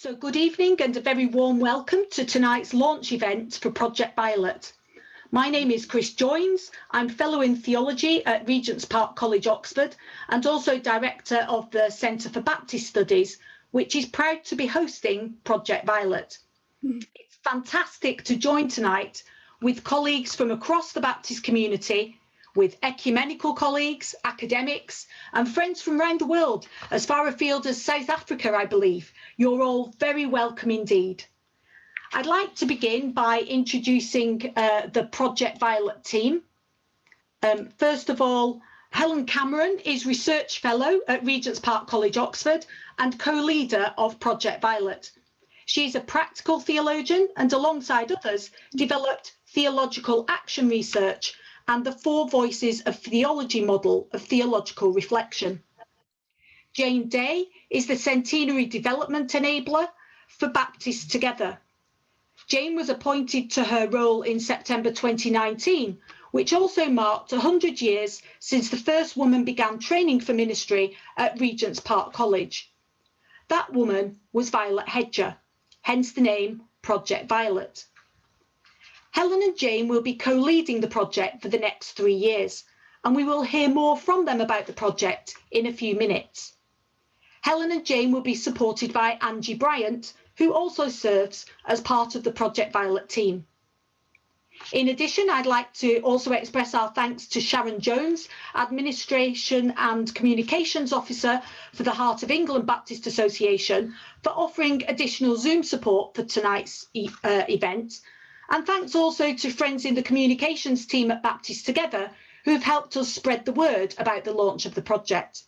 So good evening and a very warm welcome to tonight's launch event for Project Violet. My name is Chris Joynes. I'm Fellow in Theology at Regent's Park College, Oxford, and also Director of the Centre for Baptist Studies, which is proud to be hosting Project Violet. It's fantastic to join tonight with colleagues from across the Baptist community, with ecumenical colleagues, academics, and friends from around the world, as far afield as South Africa, I believe. You're all very welcome indeed. I'd like to begin by introducing the Project Violet team. First of all, Helen Cameron is Research Fellow at Regent's Park College, Oxford, and co-leader of Project Violet. She's a practical theologian and, alongside others, developed theological action research and the Four Voices of Theology model of theological reflection. Jane Day is the Centenary Development Enabler for Baptists Together. Jane was appointed to her role in September 2019, which also marked 100 years since the first woman began training for ministry at Regent's Park College. That woman was Violet Hedger, hence the name Project Violet. Helen and Jane will be co-leading the project for the next 3 years, and we will hear more from them about the project in a few minutes. Helen and Jane will be supported by Angie Bryant, who also serves as part of the Project Violet team. In addition, I'd like to also express our thanks to Sharon Jones, Administration and Communications Officer for the Heart of England Baptist Association, for offering additional Zoom support for tonight's event. And thanks also to friends in the communications team at Baptist Together who have helped us spread the word about the launch of the project.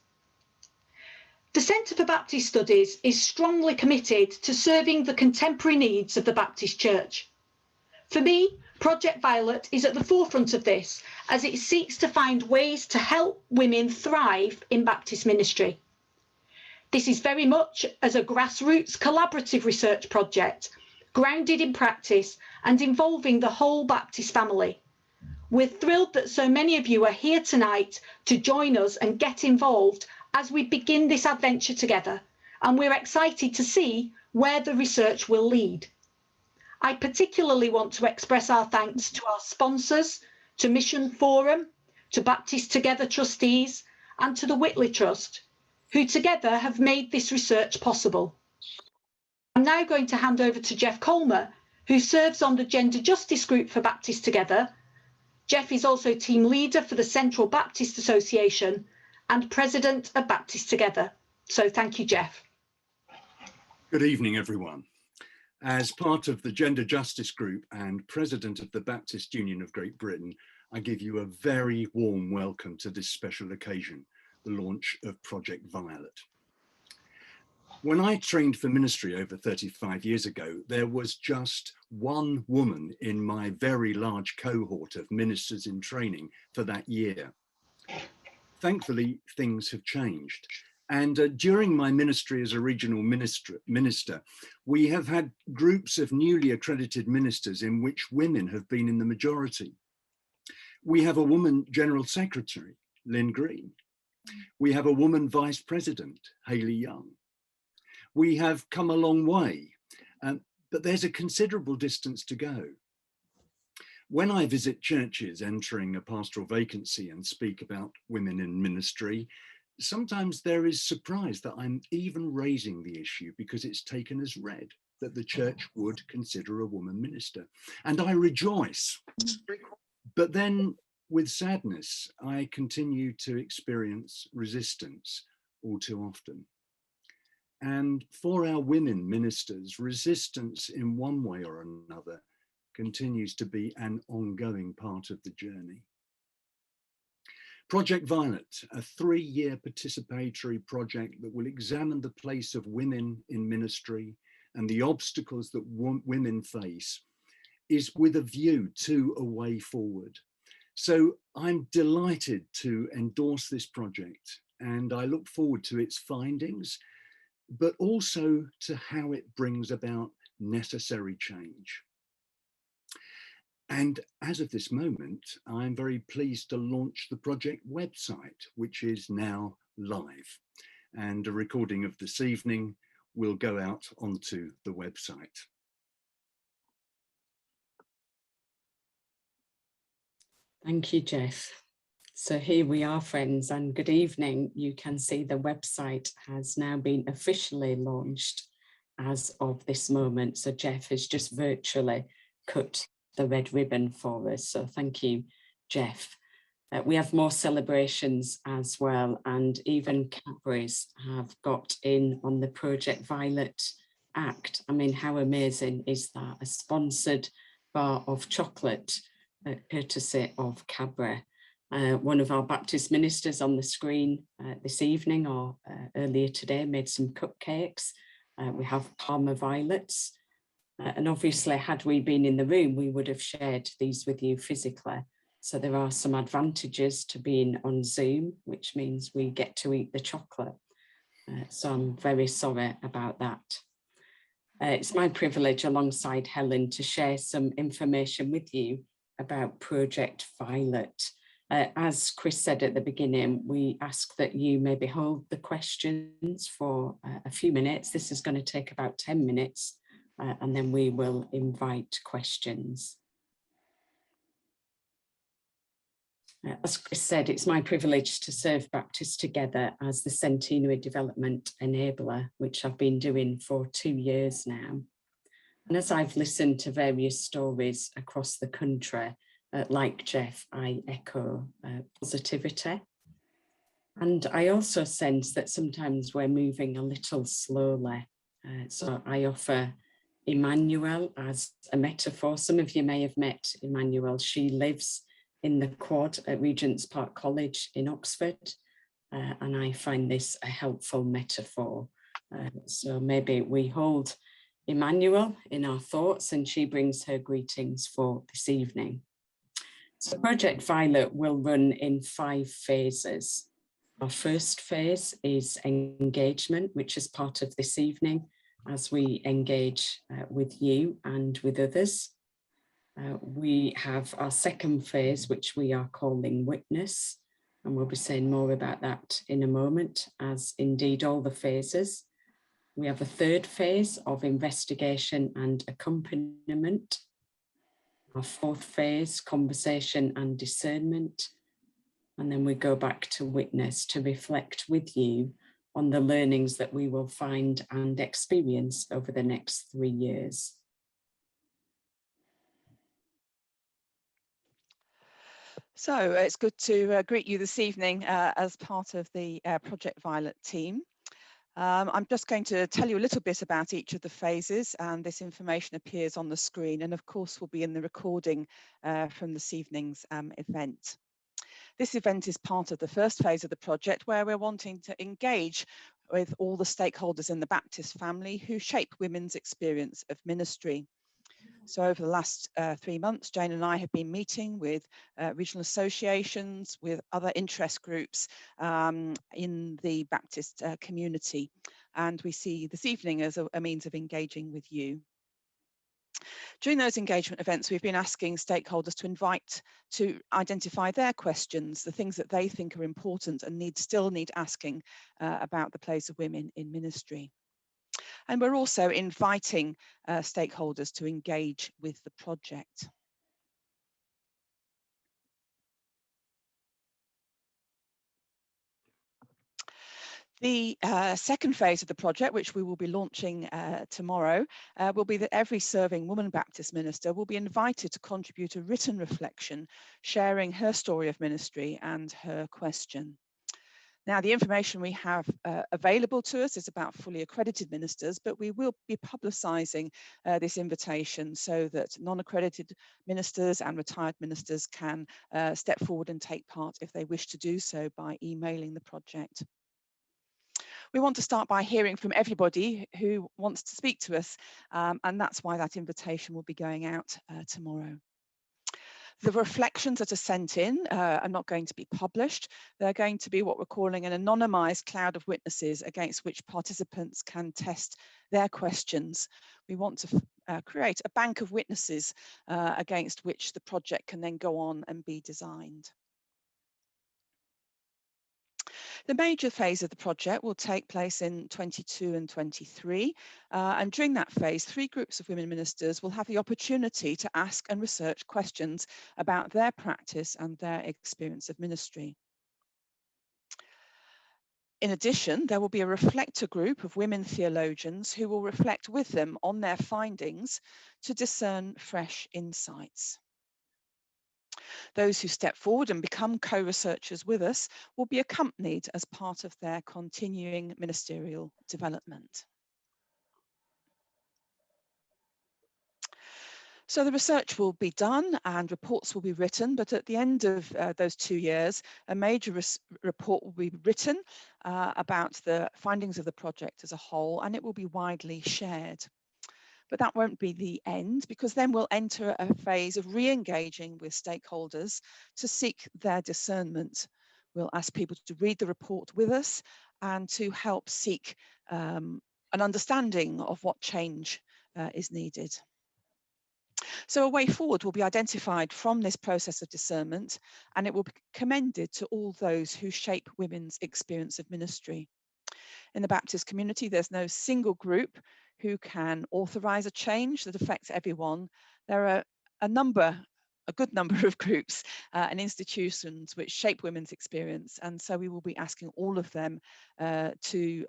The Centre for Baptist Studies is strongly committed to serving the contemporary needs of the Baptist Church. For me, Project Violet is at the forefront of this as it seeks to find ways to help women thrive in Baptist ministry. This is very much as a grassroots collaborative research project, grounded in practice and involving the whole Baptist family. We're thrilled that so many of you are here tonight to join us and get involved as we begin this adventure together, and we're excited to see where the research will lead. I particularly want to express our thanks to our sponsors, to Mission Forum, to Baptist Together trustees, and to the Whitley Trust, who together have made this research possible. I'm now going to hand over to Jeff Colmer, who serves on the Gender Justice Group for Baptist Together. Jeff is also team leader for the Central Baptist Association and president of Baptist Together. So thank you, Jeff. Good evening, everyone. As part of the Gender Justice Group and president of the Baptist Union of Great Britain, I give you a very warm welcome to this special occasion, the launch of Project Violet. When I trained for ministry over 35 years ago, there was just one woman in my very large cohort of ministers in training for that year. Thankfully, things have changed. And during my ministry as a regional minister, we have had groups of newly accredited ministers in which women have been in the majority. We have a woman General Secretary, Lynn Green. We have a woman Vice President, Hayley Young. We have come a long way, but there's a considerable distance to go. When I visit churches entering a pastoral vacancy and speak about women in ministry, sometimes there is surprise that I'm even raising the issue because it's taken as read that the church would consider a woman minister. And I rejoice. But then with sadness, I continue to experience resistance all too often. And for our women ministers, resistance in one way or another continues to be an ongoing part of the journey. Project Violet, a 3-year participatory project that will examine the place of women in ministry and the obstacles that women face, is with a view to a way forward. So I'm delighted to endorse this project, and I look forward to its findings, but also to how it brings about necessary change. And as of this moment, I'm very pleased to launch the project website, which is now live. And a recording of this evening will go out onto the website. Thank you, Jeff. So here we are, friends, and good evening. You can see the website has now been officially launched as of this moment. So Jeff has just virtually cut the red ribbon for us. So thank you, Jeff. We have more celebrations as well, and even Cadbury's have got in on the Project Violet Act. I mean, how amazing is that? A sponsored bar of chocolate courtesy of Cadbury. One of our Baptist ministers on the screen this evening or earlier today made some cupcakes. We have Parma violets. And obviously, had we been in the room, we would have shared these with you physically. So there are some advantages to being on Zoom, which means we get to eat the chocolate. So I'm very sorry about that. It's my privilege alongside Helen to share some information with you about Project Violet. As Chris said at the beginning, we ask that you maybe hold the questions for a few minutes. This is going to take about 10 minutes, and then we will invite questions. As Chris said, it's my privilege to serve Baptists Together as the Centenary Development Enabler, which I've been doing for 2 years now. And as I've listened to various stories across the country, like Jeff, I echo positivity. And I also sense that sometimes we're moving a little slowly. So I offer Emmanuel as a metaphor. Some of you may have met Emmanuel. She lives in the quad at Regent's Park College in Oxford. And I find this a helpful metaphor. So maybe we hold Emmanuel in our thoughts and she brings her greetings for this evening. So Project Violet will run in 5 phases. Our first phase is engagement, which is part of this evening as we engage with you and with others. We have our second phase, which we are calling witness, and we'll be saying more about that in a moment, as indeed all the phases. We have a third phase of investigation and accompaniment. Our fourth phase, conversation and discernment. And then we go back to witness to reflect with you on the learnings that we will find and experience over the next 3 years. So it's good to greet you this evening as part of the Project Violet team. I'm just going to tell you a little bit about each of the phases, and this information appears on the screen and of course will be in the recording from this evening's event. This event is part of the first phase of the project, where we're wanting to engage with all the stakeholders in the Baptist family who shape women's experience of ministry. So over the last 3 months, Jane and I have been meeting with regional associations, with other interest groups in the Baptist community. And we see this evening as a means of engaging with you. During those engagement events, we've been asking stakeholders to identify their questions, the things that they think are important and still need asking about the place of women in ministry. And we're also inviting stakeholders to engage with the project. The second phase of the project, which we will be launching tomorrow, will be that every serving woman Baptist minister will be invited to contribute a written reflection, sharing her story of ministry and her question. Now, the information we have available to us is about fully accredited ministers, but we will be publicising this invitation so that non-accredited ministers and retired ministers can step forward and take part if they wish to do so by emailing the project. We want to start by hearing from everybody who wants to speak to us, and that's why that invitation will be going out tomorrow. The reflections that are sent in are not going to be published. They're going to be what we're calling an anonymised cloud of witnesses against which participants can test their questions. We want to create a bank of witnesses against which the project can then go on and be designed. The major phase of the project will take place in 22 and 23, and during that phase, 3 groups of women ministers will have the opportunity to ask and research questions about their practice and their experience of ministry. In addition, there will be a reflector group of women theologians who will reflect with them on their findings to discern fresh insights. Those who step forward and become co-researchers with us will be accompanied as part of their continuing ministerial development. So the research will be done and reports will be written, but at the end of those 2 years, a major report will be written about the findings of the project as a whole, and it will be widely shared. But that won't be the end, because then we'll enter a phase of re-engaging with stakeholders to seek their discernment. We'll ask people to read the report with us and to help seek an understanding of what change is needed. So a way forward will be identified from this process of discernment, and it will be commended to all those who shape women's experience of ministry. In the Baptist community, there's no single group who can authorize a change that affects everyone. There are a good number of groups and institutions which shape women's experience, and so we will be asking all of them to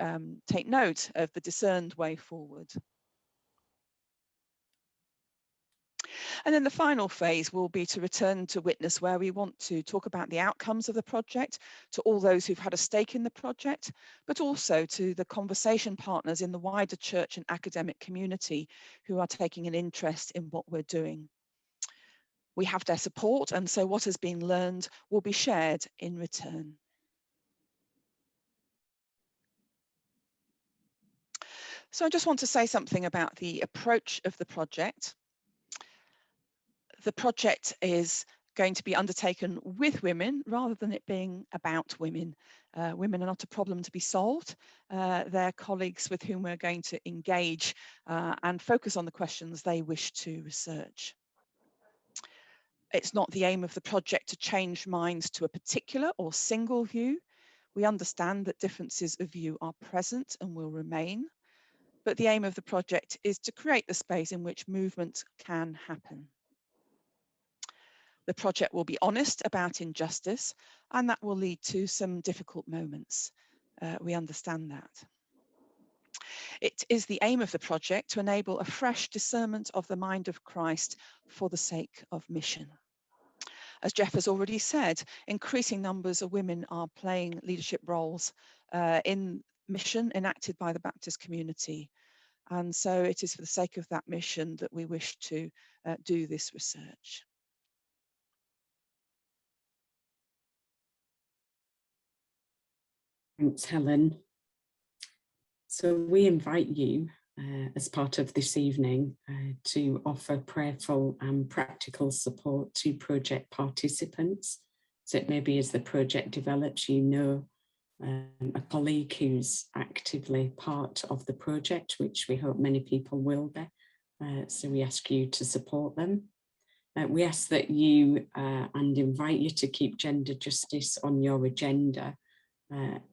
take note of the discerned way forward. And then the final phase will be to return to witness, where we want to talk about the outcomes of the project to all those who've had a stake in the project, but also to the conversation partners in the wider church and academic community who are taking an interest in what we're doing. We have their support, and so what has been learned will be shared in return. So I just want to say something about the approach of the project. The project is going to be undertaken with women rather than it being about women. Women are not a problem to be solved. They're colleagues with whom we're going to engage and focus on the questions they wish to research. It's not the aim of the project to change minds to a particular or single view. We understand that differences of view are present and will remain, but the aim of the project is to create the space in which movement can happen. The project will be honest about injustice, and that will lead to some difficult moments. We understand that. It is the aim of the project to enable a fresh discernment of the mind of Christ for the sake of mission. As Jeff has already said, increasing numbers of women are playing leadership roles in mission enacted by the Baptist community. And so it is for the sake of that mission that we wish to do this research. Thanks, Helen. So we invite you as part of this evening to offer prayerful and practical support to project participants. So it may be as the project develops, you know a colleague who's actively part of the project, which we hope many people will be. So we ask you to support them. We ask that you and invite you to keep gender justice on your agenda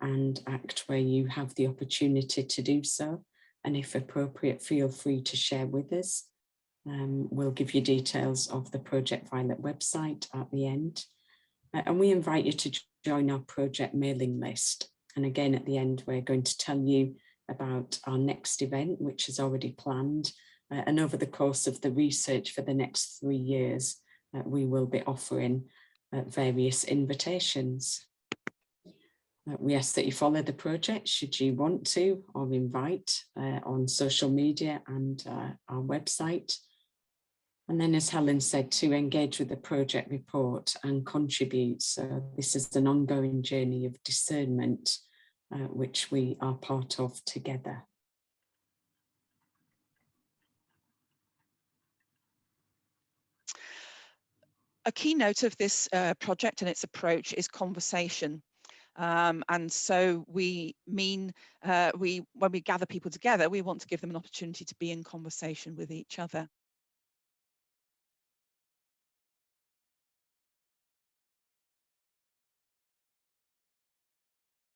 and act where you have the opportunity to do so. And if appropriate, feel free to share with us. We'll give you details of the Project Violet website at the end. And we invite you to join our project mailing list. And again, at the end, we're going to tell you about our next event, which is already planned. And over the course of the research for the next 3 years, we will be offering various invitations. We ask that you follow the project should you want to, or invite on social media and our website. And then, as Helen said, to engage with the project report and contribute. So this is an ongoing journey of discernment, which we are part of together. A keynote of this project and its approach is conversation. And so we mean, when we gather people together, we want to give them an opportunity to be in conversation with each other.